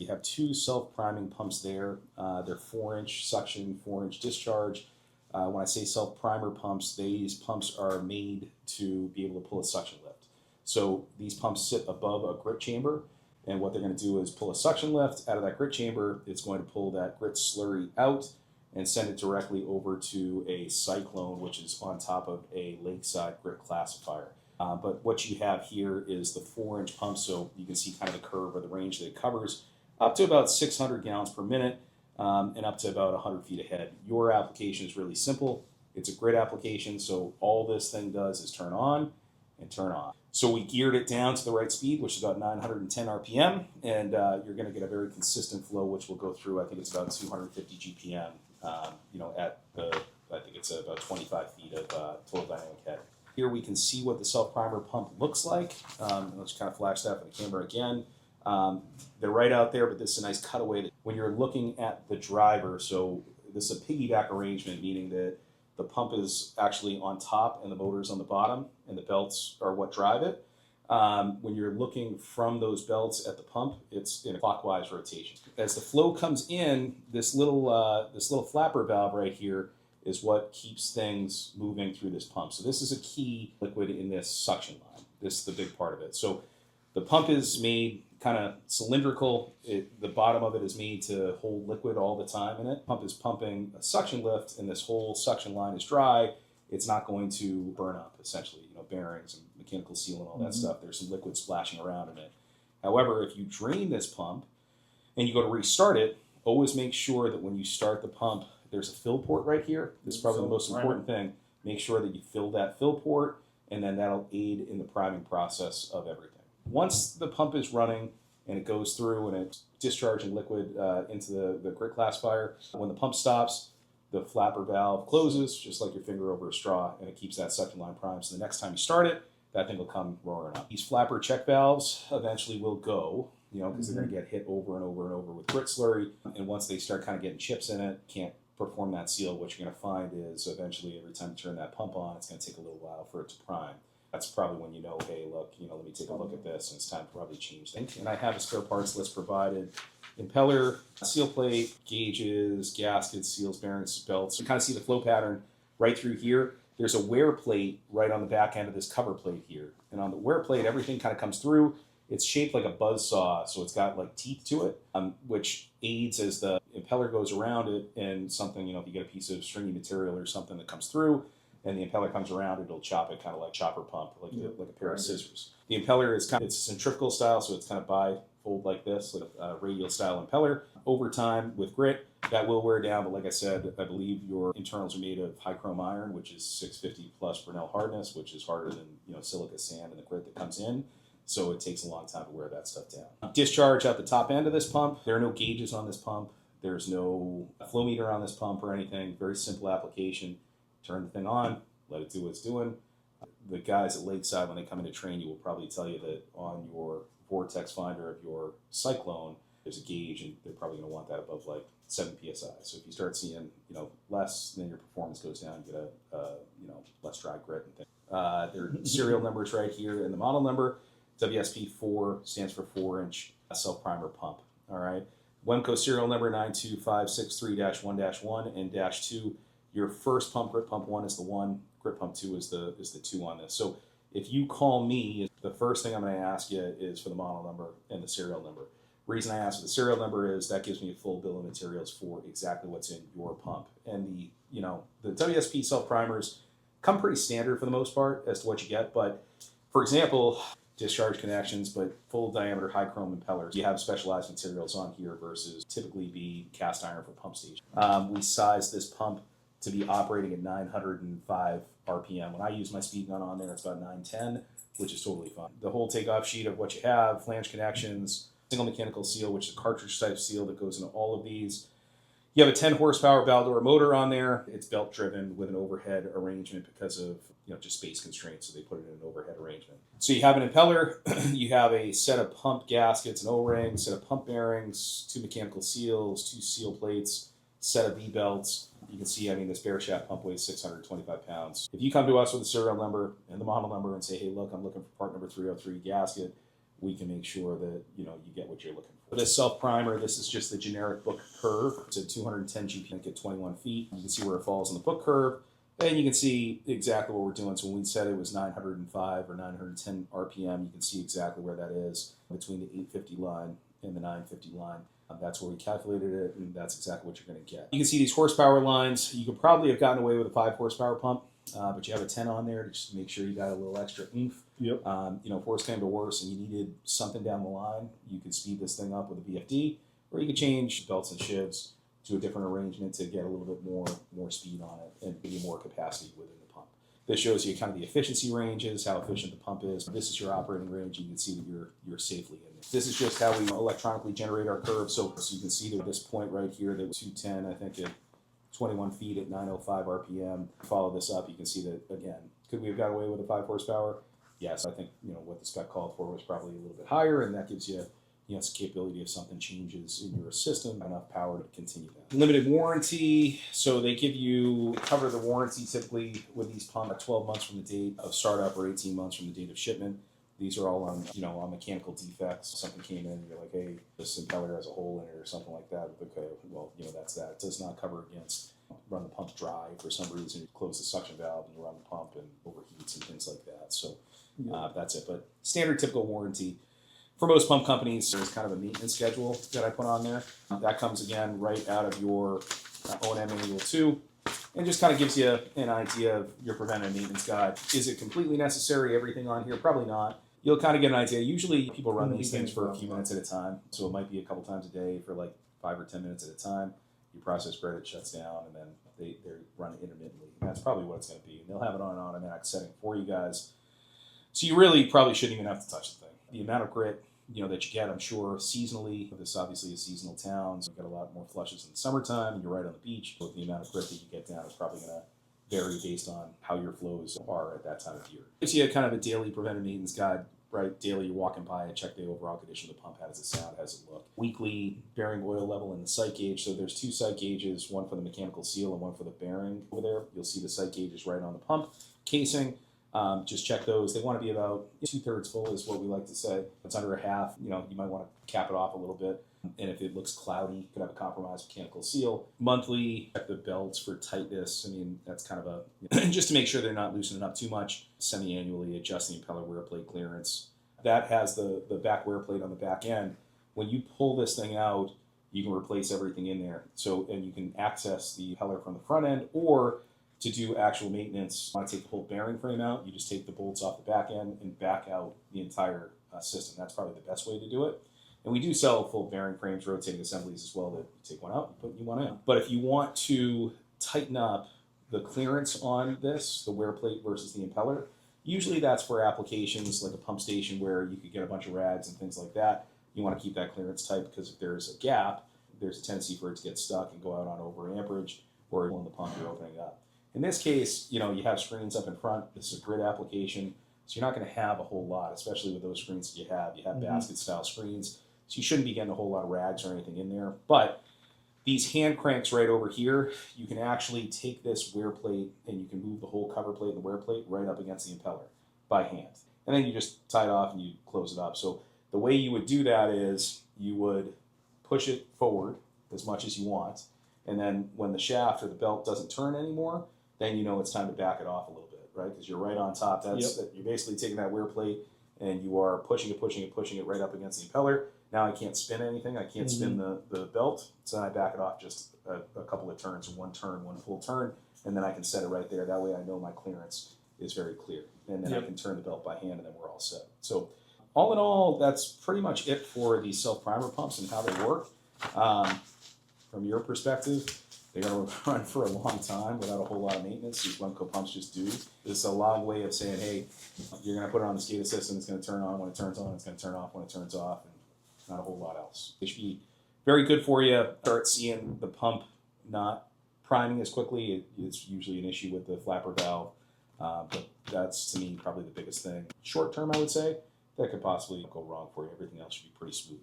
you have two self-priming pumps there. They're 4-inch suction, 4-inch discharge. When I say self-primer pumps, these pumps are made to be able to pull a suction lift. So these pumps sit above a grit chamber, and what they're going to do is pull a suction lift out of that grit chamber. It's going to pull that grit slurry out and send it directly over to a cyclone, which is on top of a lakeside grit classifier. But what you have here is the 4-inch pump, so you can see kind of the curve or the range that it covers, up to about 600 gallons per minute and up to about 100 feet ahead. Your application is really simple. It's a grit application, so all this thing does is turn on and turn off. So we geared it down to the right speed, which is about 910 RPM, and you're going to get a very consistent flow, which we'll go through. I think it's about 250 GPM, at I think it's about 25 feet of total dynamic head. Here we can see what the self-primer pump looks like. Let's kind of flash that for the camera again. They're right out there, but this is a nice cutaway. When you're looking at the driver, so this is a piggyback arrangement, meaning that the pump is actually on top and the motor's on the bottom, and the belts are what drive it. When you're looking from those belts at the pump, it's in a clockwise rotation. As the flow comes in, this little flapper valve right here is what keeps things moving through this pump. So this is a key liquid in this suction line. This is the big part of it. So the pump is made kind of cylindrical. The bottom of it is made to hold liquid all the time in it. The pump is pumping a suction lift, and this whole suction line is dry. It's not going to burn up, essentially, bearings and mechanical seal and all that stuff. There's some liquid splashing around in it. However, if you drain this pump and you go to restart it, always make sure that when you start the pump, there's a fill port right here. This is probably the most important thing. Make sure that you fill that fill port, and then that'll aid in the priming process of everything. Once the pump is running and it goes through and it's discharging liquid into the grit classifier, when the pump stops, the flapper valve closes, just like your finger over a straw, and it keeps that suction line primed. So the next time you start it, that thing will come roaring up. These flapper check valves eventually will go, because they're going to get hit over and over and over with grit slurry. And once they start kind of getting chips in it, can't perform that seal. What you're going to find is eventually every time you turn that pump on, it's going to take a little while for it to prime. That's probably when hey, look, let me take a look at this, and it's time to probably change things. And I have a spare parts list provided. Impeller, seal plate, gauges, gaskets, seals, bearings, belts. You kind of see the flow pattern right through here. There's a wear plate right on the back end of this cover plate here. And on the wear plate, everything kind of comes through. It's shaped like a buzz saw, so it's got like teeth to it, which aids as the impeller goes around it, and something, if you get a piece of stringy material or something that comes through, and the impeller comes around, it'll chop it kind of like chopper pump, like a pair of scissors. The impeller is it's centrifugal style, so it's kind of bifold like this, like a radial style impeller. Over time, with grit, that will wear down, but like I said, I believe your internals are made of high chrome iron, which is 650 plus Fresnel hardness, which is harder than silica sand and the grit that comes in. So it takes a long time to wear that stuff down. Discharge at the top end of this pump. There are no gauges on this pump. There's no flow meter on this pump or anything. Very simple application. Turn the thing on, let it do what it's doing. The guys at Lakeside, when they come in to train you, will probably tell you that on your vortex finder of your cyclone, there's a gauge, and they're probably going to want that above like 7 psi. So if you start seeing less, then your performance goes down. You get a less dry grit and things. There are serial numbers right here and the model number. WSP4 stands for 4-inch self-primer pump. All right. WEMCO serial number 92563-1-1 and -2. Your first pump, grit pump 1 is the 1. Grit pump 2 is the 2 on this. So if you call me, the first thing I'm going to ask you is for the model number and the serial number. The reason I ask for the serial number is that gives me a full bill of materials for exactly what's in your pump. And the WSP self-primers come pretty standard for the most part as to what you get. But for example, discharge connections, but full diameter high chrome impellers. You have specialized materials on here versus typically be cast iron for pump station. We size this pump to be operating at 905 RPM. When I use my speed gun on there, it's about 910, which is totally fine. The whole takeoff sheet of what you have, flange connections, single mechanical seal, which is a cartridge type seal that goes into all of these. You have a 10 horsepower Baldor motor on there. It's belt driven with an overhead arrangement because of just space constraints, so they put it in an overhead arrangement. So you have an impeller, you have a set of pump gaskets and O-rings, set of pump bearings, 2 mechanical seals, 2 seal plates, set of V-belts. You can see, this bare shaft pump weighs 625 pounds. If you come to us with a serial number and the model number and say, hey, look, I'm looking for part number 303 gasket, we can make sure that you get what you're looking for. This self primer, this is just the generic book curve. It's a 210 GPM at 21 feet. You can see where it falls on the book curve. And you can see exactly what we're doing. So when we said it was 905 or 910 RPM, you can see exactly where that is between the 850 line and the 950 line. That's where we calculated it, and that's exactly what you're going to get. You can see these horsepower lines. You could probably have gotten away with a 5 horsepower pump, but you have a 10 on there to just make sure you got a little extra oomph. Yep. If worse came to worse and you needed something down the line, you could speed this thing up with a VFD, or you could change belts and shivs to a different arrangement to get a little bit more speed on it and give you more capacity within the pump. This shows you kind of the efficiency ranges, how efficient the pump is. This is your operating range. You can see that you're safely in there. This is just how we electronically generate our curve. So you can see that this point right here, that 210, I think at 21 feet at 905 RPM. Follow this up, you can see that, again, could we have got away with a 5 horsepower? Yes, I think what the spec called for was probably a little bit higher, and that gives you it's the capability if something changes in your system, enough power to continue that. Limited warranty, so they cover the warranty typically with these pumps 12 months from the date of startup or 18 months from the date of shipment. These are all on mechanical defects. Something came in, you're like, hey, this impeller has a hole in it or something like that. Okay, well, that's that. It does not cover against run the pump dry for some reason. You close the suction valve and you run the pump and overheats and things like that. So that's it. But standard typical warranty. For most pump companies, there's kind of a maintenance schedule that I put on there. That comes, again, right out of your O&M Manual 2, and just kind of gives you an idea of your preventive maintenance guide. Is it completely necessary, everything on here? Probably not. You'll kind of get an idea. Usually people run these things for a few minutes at a time, so it might be a couple times a day for like 5 or 10 minutes at a time. Your process credit shuts down, and then they run intermittently. And that's probably what it's going to be. And they'll have it on an automatic setting for you guys. So you really probably shouldn't even have to touch the thing. The amount of grit that you get, I'm sure, seasonally. This obviously is a seasonal town, so you get a lot more flushes in the summertime, and you're right on the beach. But the amount of grit that you get down is probably going to vary based on how your flows are at that time of year. Gives you kind of a daily preventive maintenance guide, right? Daily, you're walking by and check the overall condition of the pump. How does it sound? How does it look? Weekly, bearing oil level and the sight gauge. So there's 2 sight gauges, one for the mechanical seal and one for the bearing over there. You'll see the sight gauges right on the pump casing. Just check those. They want to be about 2/3 full is what we like to say. If it's under a half, you might want to cap it off a little bit. And if it looks cloudy, you could have a compromised mechanical seal. Monthly, check the belts for tightness. I mean, that's kind of just to make sure they're not loosening up too much. Semi-annually, adjust the impeller wear plate clearance. That has the back wear plate on the back end. When you pull this thing out, you can replace everything in there. And you can access the impeller from the front end, or to do actual maintenance, you want to take the whole bearing frame out, you just take the bolts off the back end and back out the entire system. That's probably the best way to do it. And we do sell full bearing frames, rotating assemblies as well, that you take one out and put one in. But if you want to tighten up the clearance on this, the wear plate versus the impeller, usually that's for applications like a pump station where you could get a bunch of rads and things like that. You want to keep that clearance tight because if there's a gap, there's a tendency for it to get stuck and go out on over amperage, or in the pump you're opening up. In this case, you have screens up in front. This is a grid application, so you're not going to have a whole lot, especially with those screens that you have. You have basket-style screens, so you shouldn't be getting a whole lot of rags or anything in there. But these hand cranks right over here, you can actually take this wear plate and you can move the whole cover plate and the wear plate right up against the impeller by hand. And then you just tie it off and you close it up. So the way you would do that is you would push it forward as much as you want, and then when the shaft or the belt doesn't turn anymore, then it's time to back it off a little bit, right? Because you're right on top. You're basically taking that wear plate and you are pushing it right up against the impeller. Now I can't spin anything. I can't spin the belt. So then I back it off just a couple of turns, one full turn, and then I can set it right there. That way I know my clearance is very clear. And then I can turn the belt by hand and then we're all set. So all in all, that's pretty much it for the self-primer pumps and how they work. From your perspective, they're going to run for a long time without a whole lot of maintenance. These Runco pumps just do. It's a long way of saying, hey, you're going to put it on the SCADA system. It's going to turn on when it turns on. It's going to turn off when it turns off. And not a whole lot else. They should be very good for you. Start seeing the pump not priming as quickly. It's usually an issue with the flapper valve. But that's, to me, probably the biggest thing. Short term, I would say, that could possibly go wrong for you. Everything else should be pretty smooth.